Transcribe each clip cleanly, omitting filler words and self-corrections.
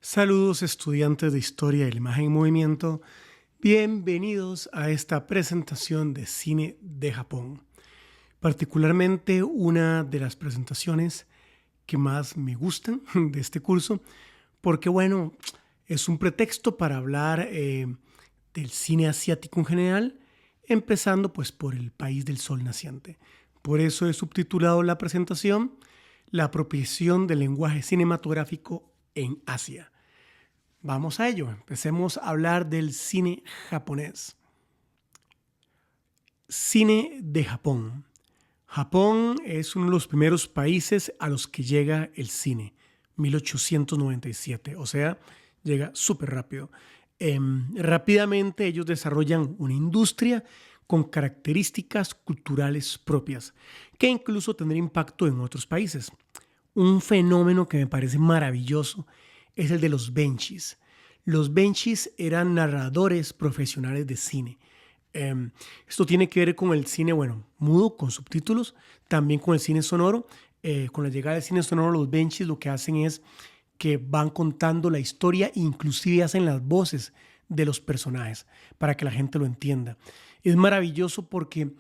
Saludos estudiantes de Historia de la Imagen en Movimiento, bienvenidos a esta presentación de cine de Japón. Particularmente una de las presentaciones que más me gustan de este curso, porque bueno, es un pretexto para hablar del cine asiático en general, empezando pues por el país del sol naciente. Por eso he subtitulado la presentación La apropiación del lenguaje cinematográfico en Asia. Vamos a ello. Empecemos a hablar del cine japonés. Cine de Japón. Japón es uno de los primeros países a los que llega el cine, 1897, o sea, llega súper rápido. Rápidamente ellos desarrollan una industria con características culturales propias, que incluso tendrá impacto en otros países. Un fenómeno que me parece maravilloso es el de los benchis. Los benchis eran narradores profesionales de cine. Esto tiene que ver con el cine, bueno, mudo, con subtítulos, también con el cine sonoro. Con la llegada del cine sonoro, los benchis lo que hacen es que van contando la historia e inclusive hacen las voces de los personajes para que la gente lo entienda. Es maravilloso porque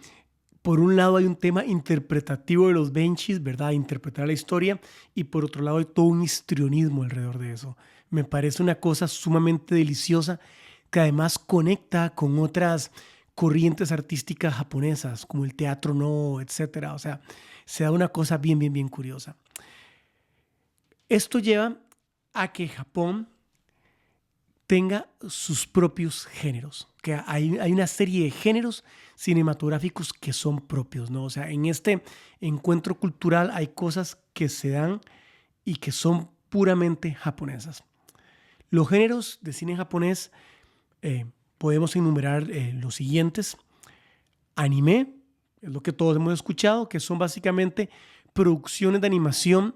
por un lado hay un tema interpretativo de los benchis, ¿verdad? Interpretar la historia, y por otro lado hay todo un histrionismo alrededor de eso. Me parece una cosa sumamente deliciosa que además conecta con otras corrientes artísticas japonesas, como el teatro no, etcétera. O sea, se da una cosa bien, bien, bien curiosa. Esto lleva a que Japón tenga sus propios géneros, que hay una serie de géneros cinematográficos que son propios, ¿no? O sea, en este encuentro cultural hay cosas que se dan y que son puramente japonesas. Los géneros de cine japonés podemos enumerar los siguientes. Anime, es lo que todos hemos escuchado, que son básicamente producciones de animación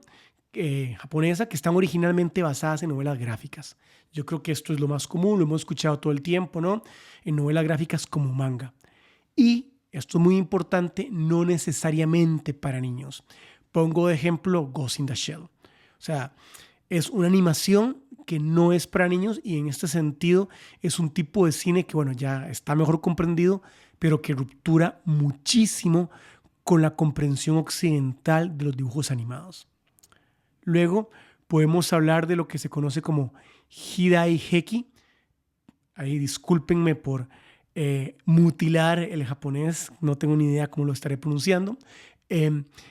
japonesa que están originalmente basadas en novelas gráficas. Yo creo que esto es lo más común, lo hemos escuchado todo el tiempo, ¿no? En novelas gráficas como manga. Y esto es muy importante, no necesariamente para niños. Pongo de ejemplo Ghost in the Shell. O sea, es una animación que no es para niños, y en este sentido es un tipo de cine que, bueno, ya está mejor comprendido, pero que ruptura muchísimo con la comprensión occidental de los dibujos animados. Luego podemos hablar de lo que se conoce como Hirai Heki. Ahí discúlpenme por mutilar el japonés, no tengo ni idea cómo lo estaré pronunciando.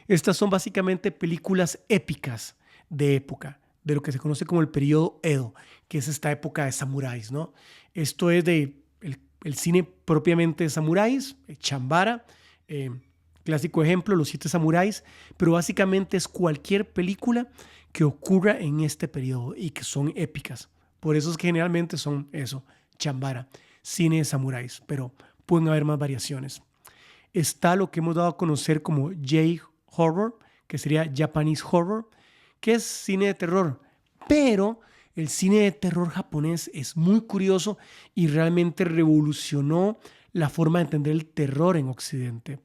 Estas son básicamente películas épicas de época, de lo que se conoce como el periodo Edo, que es esta época de samuráis, ¿no? Esto es el cine propiamente de samuráis, Chambara, clásico ejemplo, Los Siete Samuráis, pero básicamente es cualquier película que ocurra en este periodo y que son épicas. Por eso es que generalmente son eso, Chambara, cine de samuráis, pero pueden haber más variaciones. Está lo que hemos dado a conocer como J-Horror, que sería Japanese Horror, que es cine de terror, pero el cine de terror japonés es muy curioso y realmente revolucionó la forma de entender el terror en Occidente.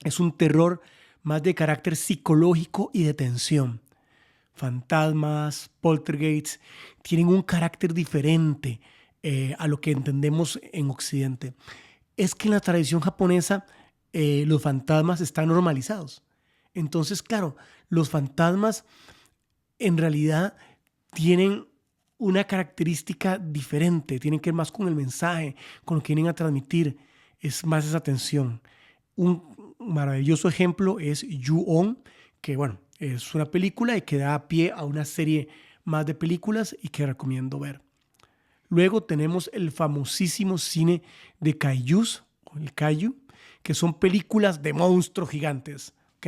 Es un terror más de carácter psicológico y de tensión. Fantasmas, poltergeists, tienen un carácter diferente a lo que entendemos en Occidente. Es que en la tradición japonesa los fantasmas están normalizados. Entonces, claro, los fantasmas en realidad tienen una característica diferente, tienen que ver más con el mensaje, con lo que vienen a transmitir, es más esa tensión. Un maravilloso ejemplo es Ju-On, que bueno, es una película y que da pie a una serie más de películas y que recomiendo ver. Luego tenemos el famosísimo cine de kaijus, o el kaiju, que son películas de monstruos gigantes, ¿ok?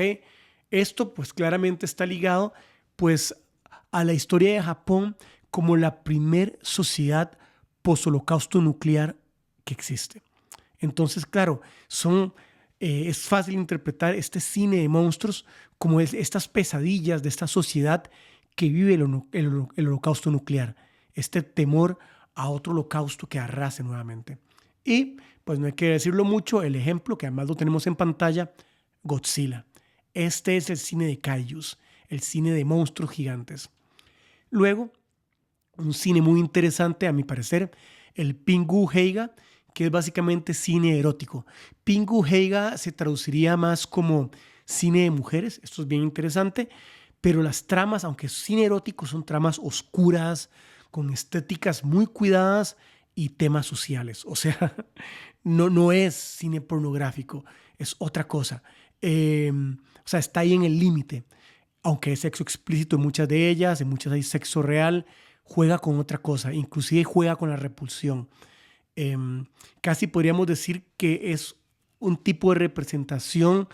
Esto pues claramente está ligado pues a la historia de Japón como la primer sociedad post-holocausto nuclear que existe. Entonces, claro, es fácil interpretar este cine de monstruos como estas pesadillas de esta sociedad que vive el holocausto nuclear, este temor a otro holocausto que arrase nuevamente. Y, pues no hay que decirlo mucho, el ejemplo, que además lo tenemos en pantalla, Godzilla. Este es el cine de kaijus, el cine de monstruos gigantes. Luego un cine muy interesante, a mi parecer, el Pingu Heiga, que es básicamente cine erótico. Pingu Heiga se traduciría más como cine de mujeres, esto es bien interesante, pero las tramas, aunque es cine erótico, son tramas oscuras, con estéticas muy cuidadas y temas sociales. O sea, no es cine pornográfico, es otra cosa. O sea, está ahí en el límite. Aunque es sexo explícito en muchas de ellas, en muchas hay sexo real, juega con otra cosa, inclusive juega con la repulsión. Casi podríamos decir que es un tipo de representación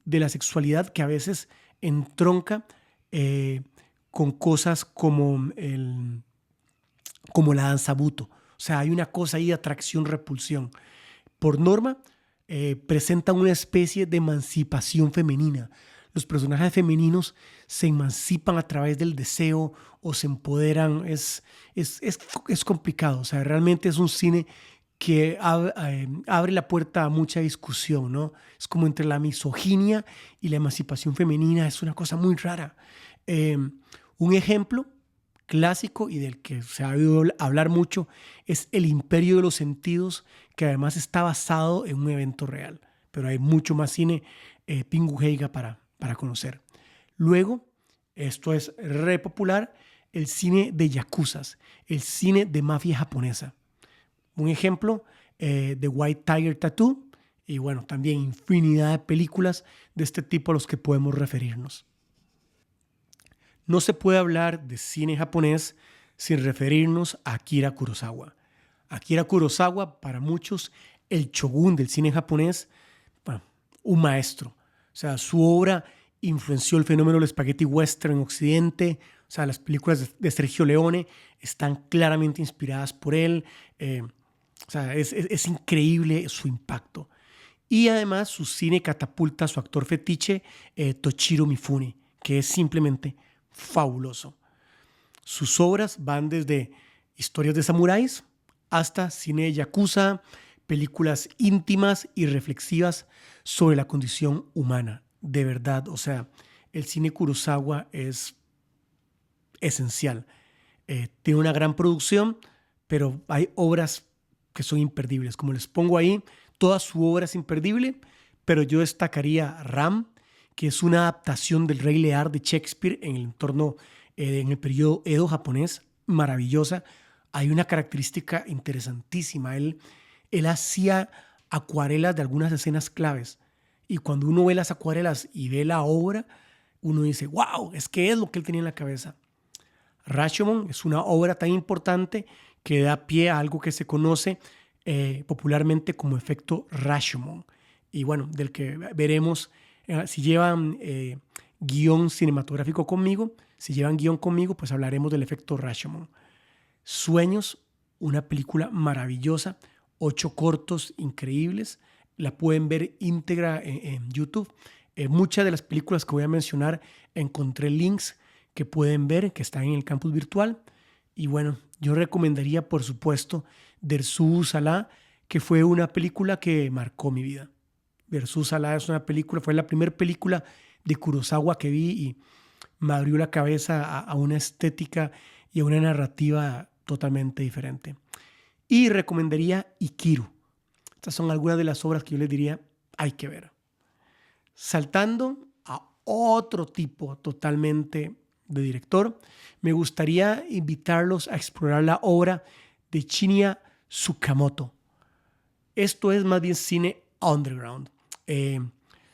de la sexualidad que a veces entronca eh, con cosas como la danza buto. O sea, hay una cosa ahí de atracción-repulsión. Por norma, presenta una especie de emancipación femenina. Los personajes femeninos se emancipan a través del deseo o se empoderan. Es complicado. O sea, realmente es un cine que abre la puerta a mucha discusión, ¿no? Es como entre la misoginia y la emancipación femenina. Es una cosa muy rara. Eh, un ejemplo clásico y del que se ha oído hablar mucho es El Imperio de los Sentidos, que además está basado en un evento real. Pero hay mucho más cine Pingu Heiga para conocer. Luego, esto es re popular, el cine de yakuzas, el cine de mafia japonesa. Un ejemplo, The White Tiger Tattoo, y bueno, también infinidad de películas de este tipo a los que podemos referirnos. No se puede hablar de cine japonés sin referirnos a Akira Kurosawa. Akira Kurosawa, para muchos, el shogun del cine japonés, bueno, un maestro. O sea, su obra influenció el fenómeno del spaghetti western en Occidente. O sea, las películas de Sergio Leone están claramente inspiradas por él. O sea, es increíble su impacto. Y además su cine catapulta a su actor fetiche, Toshiro Mifune, que es simplemente fabuloso. Sus obras van desde historias de samuráis hasta cine de yakuza, películas íntimas y reflexivas sobre la condición humana. De verdad, o sea, el cine Kurosawa es esencial. Tiene una gran producción, pero hay obras que son imperdibles. Como les pongo ahí, toda su obra es imperdible, pero yo destacaría Ram, que es una adaptación del Rey Lear de Shakespeare en el entorno, en el periodo Edo japonés, maravillosa. Hay una característica interesantísima. Él hacía acuarelas de algunas escenas claves. Y cuando uno ve las acuarelas y ve la obra, uno dice, wow, es que es lo que él tenía en la cabeza. Rashomon es una obra tan importante que da pie a algo que se conoce popularmente como efecto Rashomon. Y bueno, del que veremos si llevan guión cinematográfico conmigo, si llevan guión conmigo, pues hablaremos del efecto Rashomon. Sueños, una película maravillosa, 8 cortos increíbles, la pueden ver íntegra en YouTube. Muchas de las películas que voy a mencionar encontré links que pueden ver, que están en el campus virtual. Y bueno, yo recomendaría, por supuesto, Dersu Salah, que fue una película que marcó mi vida. Dersu Salah es una película, fue la primera película de Kurosawa que vi y me abrió la cabeza a una estética y a una narrativa totalmente diferente. Y recomendaría Ikiru. Estas son algunas de las obras que yo les diría hay que ver. Saltando a otro tipo totalmente de director, me gustaría invitarlos a explorar la obra de Shinya Tsukamoto. Esto es más bien cine underground.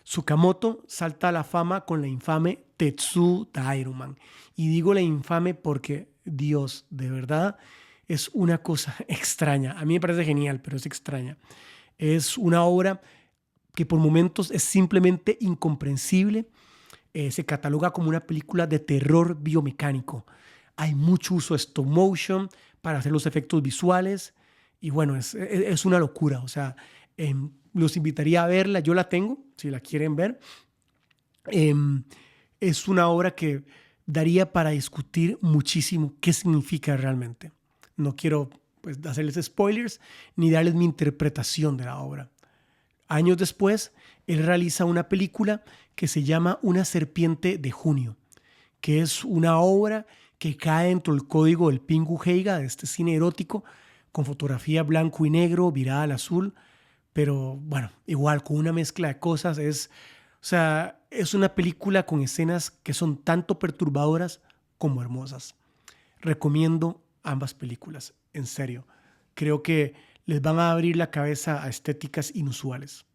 Tsukamoto salta a la fama con la infame Tetsu Dairuman. Y digo la infame porque, Dios, de verdad, es una cosa extraña. A mí me parece genial, pero es extraña. Es una obra que por momentos es simplemente incomprensible. Se cataloga como una película de terror biomecánico. Hay mucho uso de stop motion para hacer los efectos visuales y bueno, es una locura. O sea, los invitaría a verla. Yo la tengo, si la quieren ver. Es una obra que daría para discutir muchísimo qué significa realmente. No quiero pues, hacerles spoilers ni darles mi interpretación de la obra. Años después, él realiza una película que se llama Una serpiente de junio, que es una obra que cae dentro del código del Pingu Heiga, de este cine erótico, con fotografía blanco y negro, virada al azul, pero bueno, igual con una mezcla de cosas. O sea, es una película con escenas que son tanto perturbadoras como hermosas. Recomiendo ambas películas, en serio. Creo que les van a abrir la cabeza a estéticas inusuales.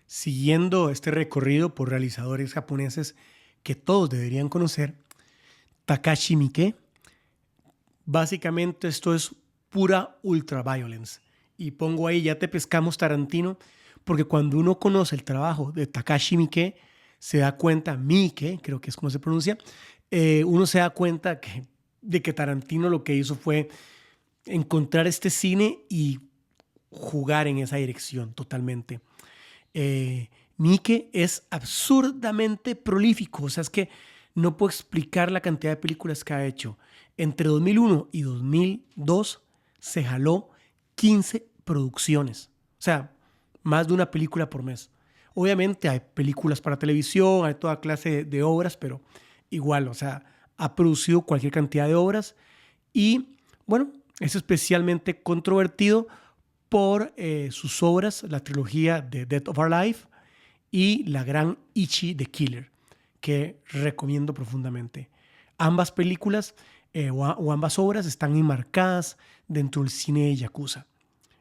Siguiendo este recorrido por realizadores japoneses que todos deberían conocer, Takashi Miike. Básicamente esto es pura ultraviolence. Y pongo ahí, ya te pescamos Tarantino, porque cuando uno conoce el trabajo de Takashi Miike, se da cuenta, Miike, creo que es como se pronuncia, uno se da cuenta de que Tarantino lo que hizo fue encontrar este cine y jugar en esa dirección totalmente. Miike es absurdamente prolífico, o sea, es que no puedo explicar la cantidad de películas que ha hecho. Entre 2001 y 2002 se jaló 15 producciones, o sea, más de una película por mes. Obviamente hay películas para televisión, hay toda clase de obras, pero igual, o sea, ha producido cualquier cantidad de obras y, bueno, es especialmente controvertido por sus obras, la trilogía de Death of Our Life y la gran Ichi the Killer, que recomiendo profundamente. Ambas películas o ambas obras están enmarcadas dentro del cine de Yakuza.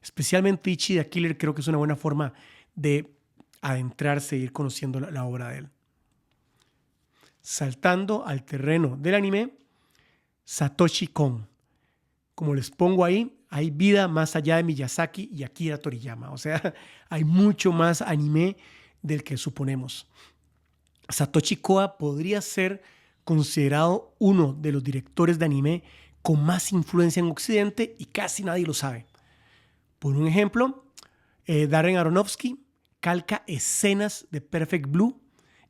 Especialmente Ichi the Killer creo que es una buena forma de adentrarse e ir conociendo la obra de él. Saltando al terreno del anime, Satoshi Kon. Como les pongo ahí, hay vida más allá de Miyazaki y Akira Toriyama. O sea, hay mucho más anime del que suponemos. Satoshi Koa podría ser considerado uno de los directores de anime con más influencia en Occidente y casi nadie lo sabe. Por un ejemplo, Darren Aronofsky calca escenas de Perfect Blue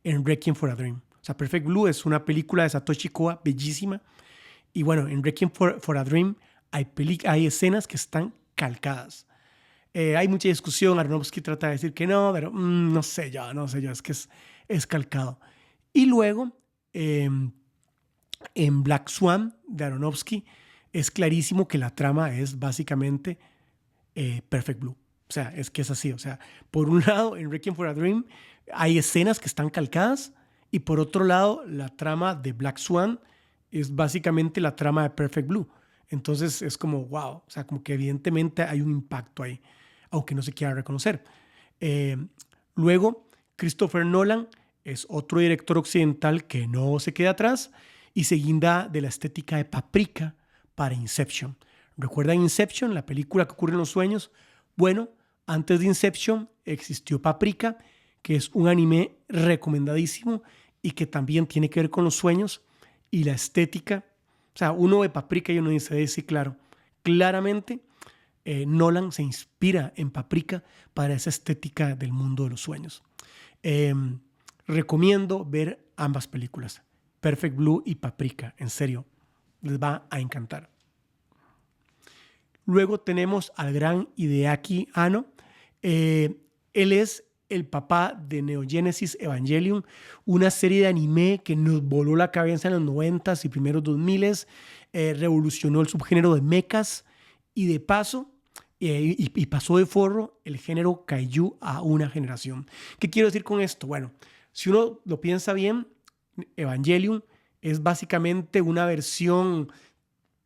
en Requiem for a Dream. O sea, Perfect Blue es una película de Satoshi Koa bellísima. Y bueno, en Requiem for a Dream hay escenas que están calcadas. Hay mucha discusión. Aronofsky trata de decir que no, pero no sé yo, es que es calcado. Y luego, en Black Swan de Aronofsky, es clarísimo que la trama es básicamente Perfect Blue. O sea, es que es así. O sea, por un lado, en Requiem for a Dream hay escenas que están calcadas y por otro lado, la trama de Black Swan es básicamente la trama de Perfect Blue. Entonces es como, wow, o sea, como que evidentemente hay un impacto ahí, aunque no se quiera reconocer. Luego, Christopher Nolan es otro director occidental que no se queda atrás y se guinda de la estética de Paprika para Inception. ¿Recuerdan Inception, la película que ocurre en los sueños? Bueno, antes de Inception existió Paprika, que es un anime recomendadísimo y que también tiene que ver con los sueños y la estética. O sea, uno ve Paprika y uno dice, sí, claro, claramente Nolan se inspira en Paprika para esa estética del mundo de los sueños. Recomiendo ver ambas películas, Perfect Blue y Paprika, en serio, les va a encantar. Luego tenemos al gran Hideaki Anno. Él es el papá de Neon Genesis Evangelion, una serie de anime que nos voló la cabeza en los 90s y primeros 2000s, revolucionó el subgénero de mechas y de paso, y pasó de forro el género kaiju a una generación. ¿Qué quiero decir con esto? Bueno, si uno lo piensa bien, Evangelion es básicamente una versión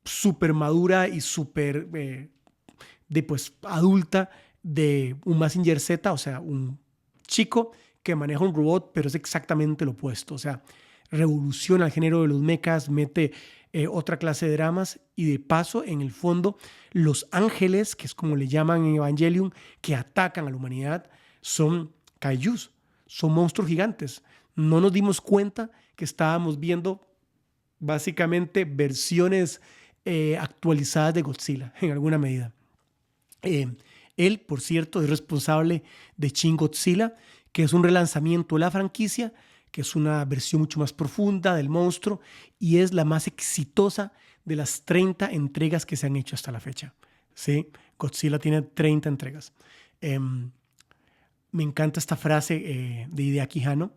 súper madura y súper adulta de un Mazinger Z, o sea, un chico que maneja un robot, pero es exactamente lo opuesto. O sea, revoluciona el género de los mechas, mete otra clase de dramas y de paso, en el fondo, los ángeles, que es como le llaman en Evangelion, que atacan a la humanidad, son kaijus, son monstruos gigantes. No nos dimos cuenta que estábamos viendo básicamente versiones actualizadas de Godzilla, en alguna medida. Él, por cierto, es responsable de Shin Godzilla, que es un relanzamiento de la franquicia, que es una versión mucho más profunda del monstruo y es la más exitosa de las 30 entregas que se han hecho hasta la fecha. ¿Sí? Godzilla tiene 30 entregas. Me encanta esta frase de Hideaki Anno.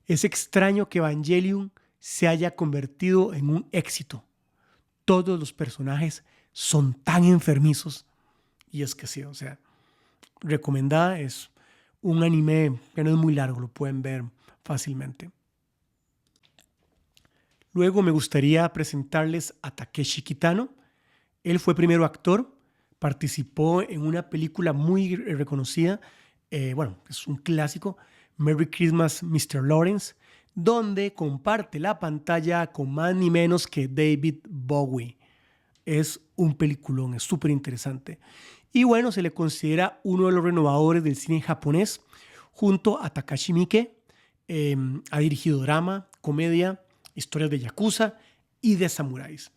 Es extraño que Evangelion se haya convertido en un éxito. Todos los personajes son tan enfermizos. Y es que sí, o sea, recomendada. Es un anime que no es muy largo, lo pueden ver fácilmente. Luego me gustaría presentarles a Takeshi Kitano. Él fue primero actor, participó en una película muy reconocida, bueno, es un clásico, Merry Christmas, Mr. Lawrence, donde comparte la pantalla con más ni menos que David Bowie. Es un peliculón, es súper interesante. Y bueno, se le considera uno de los renovadores del cine japonés, junto a Takashi Miike. Ha dirigido drama, comedia, historias de yakuza y de samuráis.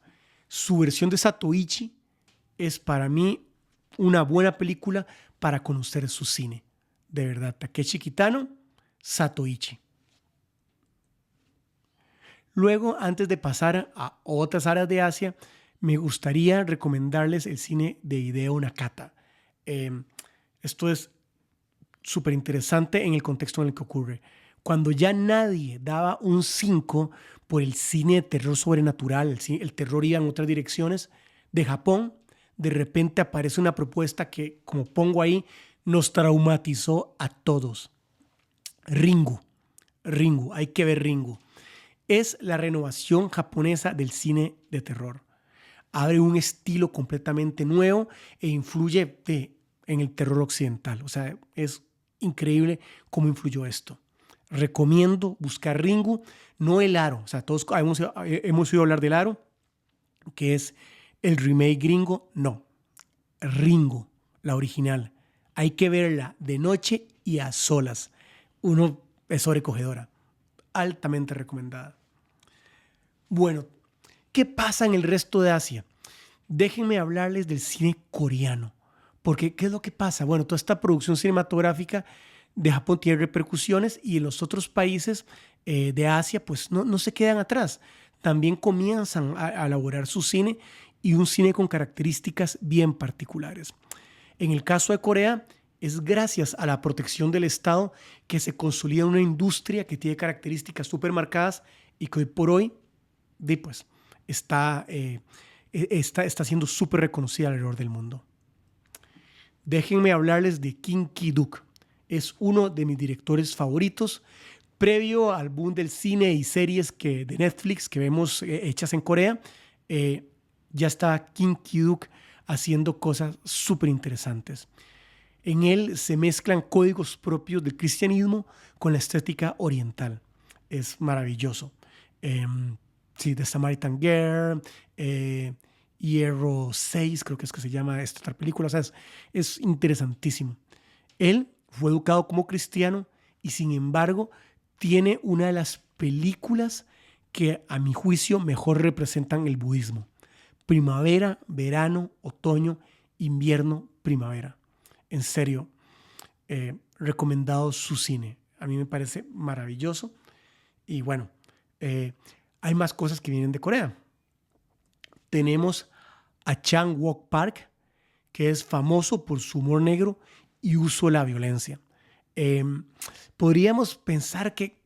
Su versión de Zatoichi es para mí una buena película para conocer su cine. De verdad, Takeshi Kitano, Zatoichi. Luego, antes de pasar a otras áreas de Asia, me gustaría recomendarles el cine de Hideo Nakata. Esto es súper interesante en el contexto en el que ocurre. Cuando ya nadie daba un 5 por el cine de terror sobrenatural, el terror iba en otras direcciones, de Japón, de repente aparece una propuesta que, como pongo ahí, nos traumatizó a todos. Ringu, hay que ver Ringu. Es la renovación japonesa del cine de terror. Abre un estilo completamente nuevo e influye en el terror occidental. O sea, es increíble cómo influyó esto. Recomiendo buscar Ringu, no el Aro. O sea, todos hemos oído hablar del Aro, que es el remake gringo. No, Ringu, la original. Hay que verla de noche y a solas. Uno es sobrecogedora. Altamente recomendada. Bueno, ¿qué pasa en el resto de Asia? Déjenme hablarles del cine coreano. Porque, ¿qué es lo que pasa? Bueno, toda esta producción cinematográfica de Japón tiene repercusiones y en los otros países de Asia pues no se quedan atrás. También comienzan a elaborar su cine y un cine con características bien particulares. En el caso de Corea, es gracias a la protección del Estado que se consolida una industria que tiene características súper marcadas y que hoy por hoy pues, está siendo súper reconocida alrededor del mundo. Déjenme hablarles de Kim Ki-duk. Es uno de mis directores favoritos. Previo al boom del cine y series de Netflix que vemos hechas en Corea, ya está Kim Ki-duk haciendo cosas súper interesantes. En él se mezclan códigos propios del cristianismo con la estética oriental. Es maravilloso. Sí, The Samaritan Girl, Hierro 6, creo que es que se llama esta otra película. O sea, es interesantísimo. Él fue educado como cristiano y sin embargo tiene una de las películas que a mi juicio mejor representan el budismo. Primavera, verano, otoño, invierno, primavera. En serio, recomendado su cine. A mí me parece maravilloso. Y bueno, hay más cosas que vienen de Corea. Tenemos a Chang Wook Park, que es famoso por su humor negro y uso de la violencia. Podríamos pensar que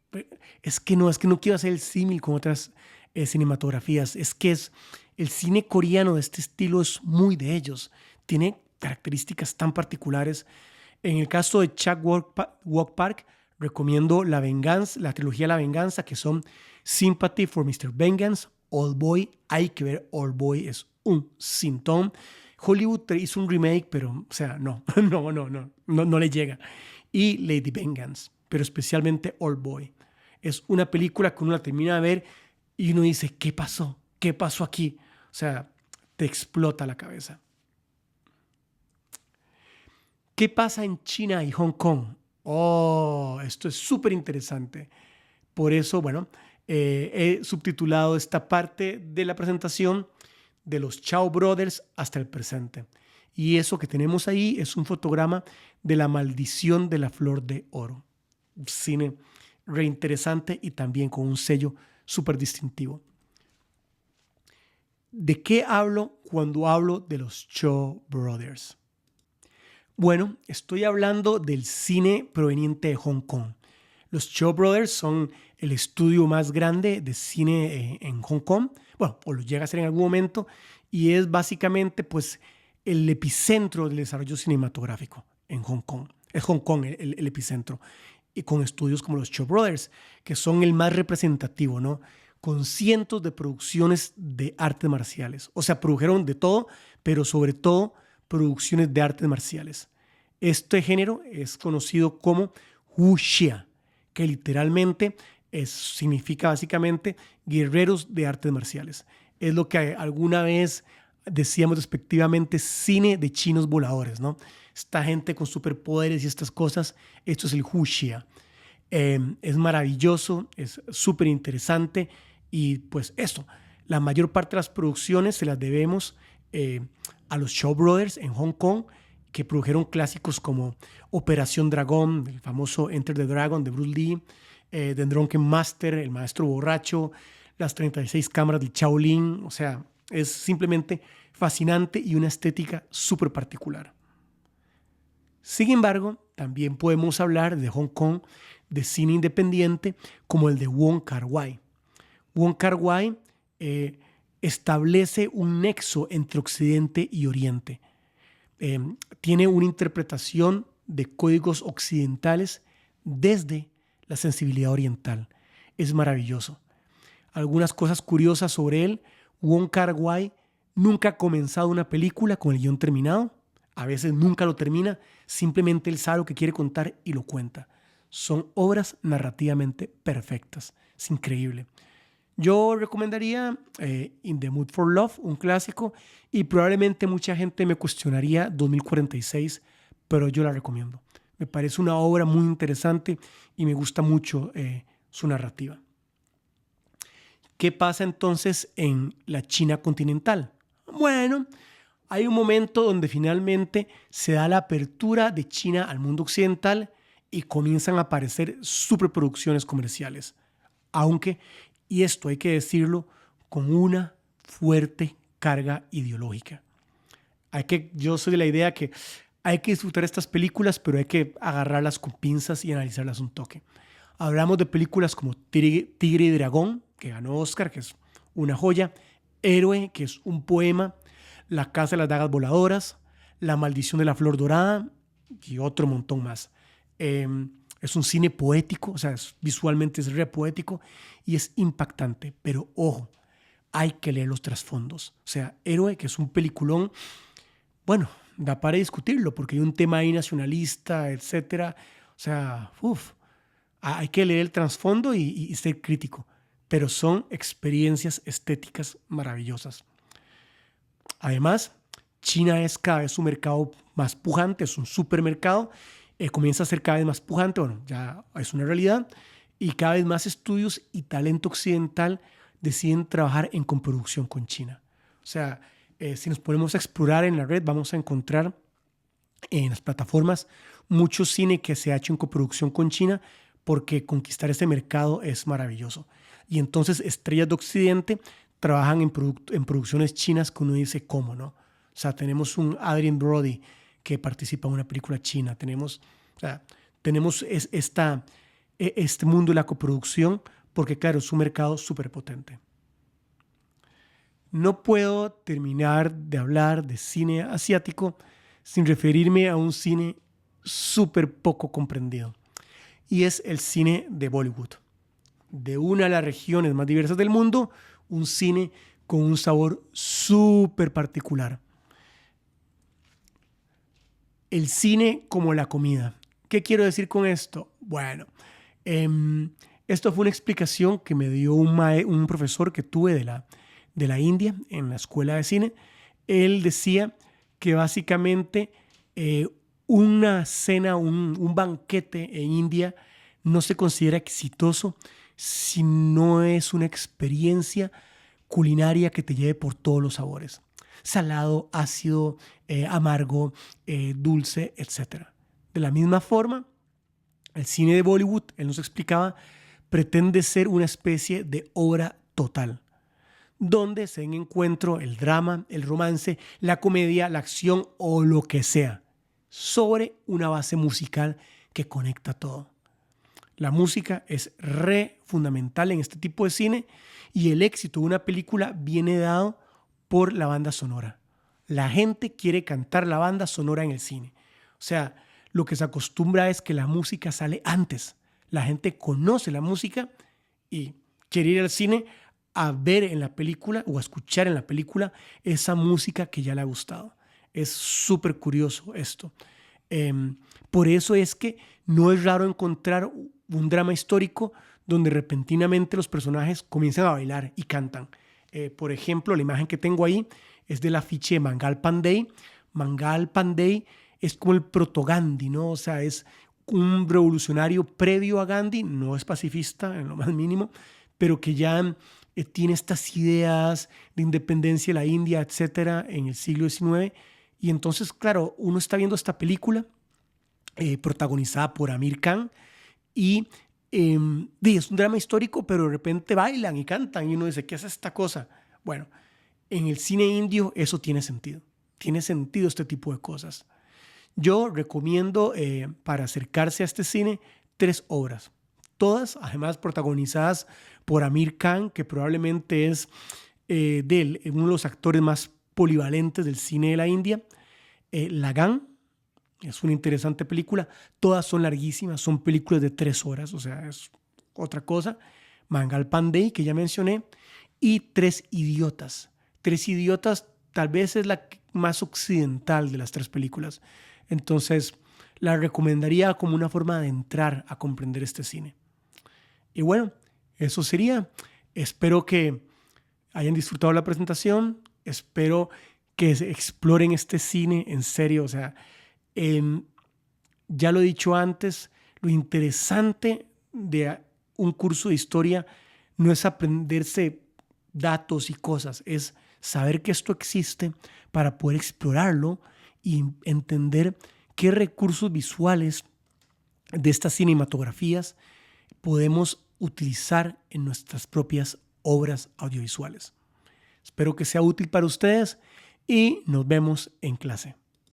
es que no quiero hacer el símil con otras cinematografías. Es que el cine coreano de este estilo es muy de ellos. Tiene características tan particulares. En el caso de Chang Wook Park, recomiendo la trilogía La Venganza, que son Sympathy for Mr. Vengeance, Old Boy. Hay que ver Old Boy, es un cintón. Hollywood hizo un remake, pero, o sea, no le llega. Y Lady Vengeance, pero especialmente Old Boy. Es una película que uno la termina de ver y uno dice, ¿qué pasó? ¿Qué pasó aquí? O sea, te explota la cabeza. ¿Qué pasa en China y Hong Kong? Oh, esto es súper interesante. Por eso, bueno, he subtitulado esta parte de la presentación de los Chow Brothers hasta el presente. Y eso que tenemos ahí es un fotograma de La Maldición de la Flor de Oro. Cine reinteresante y también con un sello súper distintivo. ¿De qué hablo cuando hablo de los Chow Brothers? Bueno, estoy hablando del cine proveniente de Hong Kong. Los Chow Brothers son el estudio más grande de cine en Hong Kong, bueno, o lo llega a ser en algún momento, y es básicamente pues el epicentro del desarrollo cinematográfico en Hong Kong. Es Hong Kong el epicentro, y con estudios como los Shaw Brothers, que son el más representativo, ¿no? Con cientos de producciones de artes marciales. O sea, produjeron de todo, pero sobre todo producciones de artes marciales. Este género es conocido como wuxia, que literalmente significa básicamente guerreros de artes marciales. Es lo que alguna vez decíamos despectivamente cine de chinos voladores, ¿no? Esta gente con superpoderes y estas cosas, esto es el wuxia. Es maravilloso, es súper interesante y pues esto, la mayor parte de las producciones se las debemos a los Shaw Brothers en Hong Kong, que produjeron clásicos como Operación Dragón, el famoso Enter the Dragon de Bruce Lee, The Drunken Master, el maestro borracho, las 36 cámaras de Shaolin. O sea, es simplemente fascinante y una estética súper particular. Sin embargo, también podemos hablar de Hong Kong de cine independiente como el de Wong Kar-wai. Wong Kar-wai establece un nexo entre Occidente y Oriente. Tiene una interpretación de códigos occidentales desde la sensibilidad oriental. Es maravilloso. Algunas cosas curiosas sobre él: Wong Kar-wai nunca ha comenzado una película con el guión terminado. A veces nunca lo termina, simplemente él sabe lo que quiere contar y lo cuenta. Son obras narrativamente perfectas. Es increíble. Yo recomendaría In the Mood for Love, un clásico, y probablemente mucha gente me cuestionaría 2046, pero yo la recomiendo. Me parece una obra muy interesante y me gusta mucho su narrativa. ¿Qué pasa entonces en la China continental? Bueno, hay un momento donde finalmente se da la apertura de China al mundo occidental y comienzan a aparecer superproducciones comerciales. Aunque, y esto hay que decirlo, con una fuerte carga ideológica. Yo soy de la idea que hay que disfrutar estas películas, pero hay que agarrarlas con pinzas y analizarlas un toque. Hablamos de películas como Tigre y Dragón, que ganó Oscar, que es una joya; Héroe, que es un poema; La Casa de las Dagas Voladoras; La Maldición de la Flor Dorada y otro montón más. Es un cine poético, o sea, visualmente es re poético y es impactante, pero ojo, hay que leer los trasfondos. O sea, Héroe, que es un peliculón, bueno, da para discutirlo porque hay un tema ahí nacionalista, etcétera. O sea, hay que leer el trasfondo y ser crítico, pero son experiencias estéticas maravillosas. Además, China es cada vez un mercado más pujante, es un supermercado, comienza a ser cada vez más pujante, bueno, ya es una realidad, y cada vez más estudios y talento occidental deciden trabajar en coproducción con China. O sea, si nos ponemos a explorar en la red, vamos a encontrar en las plataformas mucho cine que se ha hecho en coproducción con China, porque conquistar ese mercado es maravilloso. Y entonces estrellas de Occidente trabajan en producciones chinas que uno dice, ¿cómo no? O sea, tenemos un Adrien Brody que participa en una película china. Tenemos este mundo de la coproducción porque, claro, es un mercado súper potente. No puedo terminar de hablar de cine asiático sin referirme a un cine súper poco comprendido. Y es el cine de Bollywood. De una de las regiones más diversas del mundo, un cine con un sabor súper particular. El cine como la comida. ¿Qué quiero decir con esto? Bueno, esto fue una explicación que me dio un profesor que tuve de la India en la escuela de cine. Él decía que básicamente una cena, un banquete en India no se considera exitoso si no es una experiencia culinaria que te lleve por todos los sabores: salado, ácido, amargo, dulce, etc. De la misma forma, el cine de Bollywood, él nos explicaba, pretende ser una especie de obra total, donde se encuentra el drama, el romance, la comedia, la acción o lo que sea, sobre una base musical que conecta todo. La música es re fundamental en este tipo de cine y el éxito de una película viene dado por la banda sonora. La gente quiere cantar la banda sonora en el cine. O sea, lo que se acostumbra es que la música sale antes. La gente conoce la música y quiere ir al cine a ver en la película o a escuchar en la película esa música que ya le ha gustado. Es súper curioso esto. Por eso es que no es raro encontrar un drama histórico donde repentinamente los personajes comienzan a bailar y cantan. Por ejemplo, la imagen que tengo ahí es del afiche de Mangal Pandey. Mangal Pandey es como el proto-Gandhi, ¿no? O sea, es un revolucionario previo a Gandhi, no es pacifista en lo más mínimo, pero que ya tiene estas ideas de independencia de la India, etcétera, en el siglo XIX. Y entonces, claro, uno está viendo esta película protagonizada por Amir Khan y es un drama histórico, pero de repente bailan y cantan y uno dice, ¿qué es esta cosa? Bueno, en el cine indio eso tiene sentido. Tiene sentido este tipo de cosas. Yo recomiendo para acercarse a este cine 3 obras. Todas, además, protagonizadas por Amir Khan, que probablemente es uno de los actores más polivalentes del cine de la India. Lagan es una interesante película. Todas son larguísimas, son películas de 3 horas, o sea, es otra cosa. Mangal Pandey, que ya mencioné, y Tres Idiotas. Tres Idiotas tal vez es la más occidental de las 3 películas. Entonces, la recomendaría como una forma de entrar a comprender este cine. Y bueno, eso sería. Espero que hayan disfrutado la presentación. Espero que se exploren este cine en serio. O sea, ya lo he dicho antes, lo interesante de un curso de historia no es aprenderse datos y cosas, es saber que esto existe para poder explorarlo y entender qué recursos visuales de estas cinematografías podemos utilizar en nuestras propias obras audiovisuales. Espero que sea útil para ustedes y nos vemos en clase.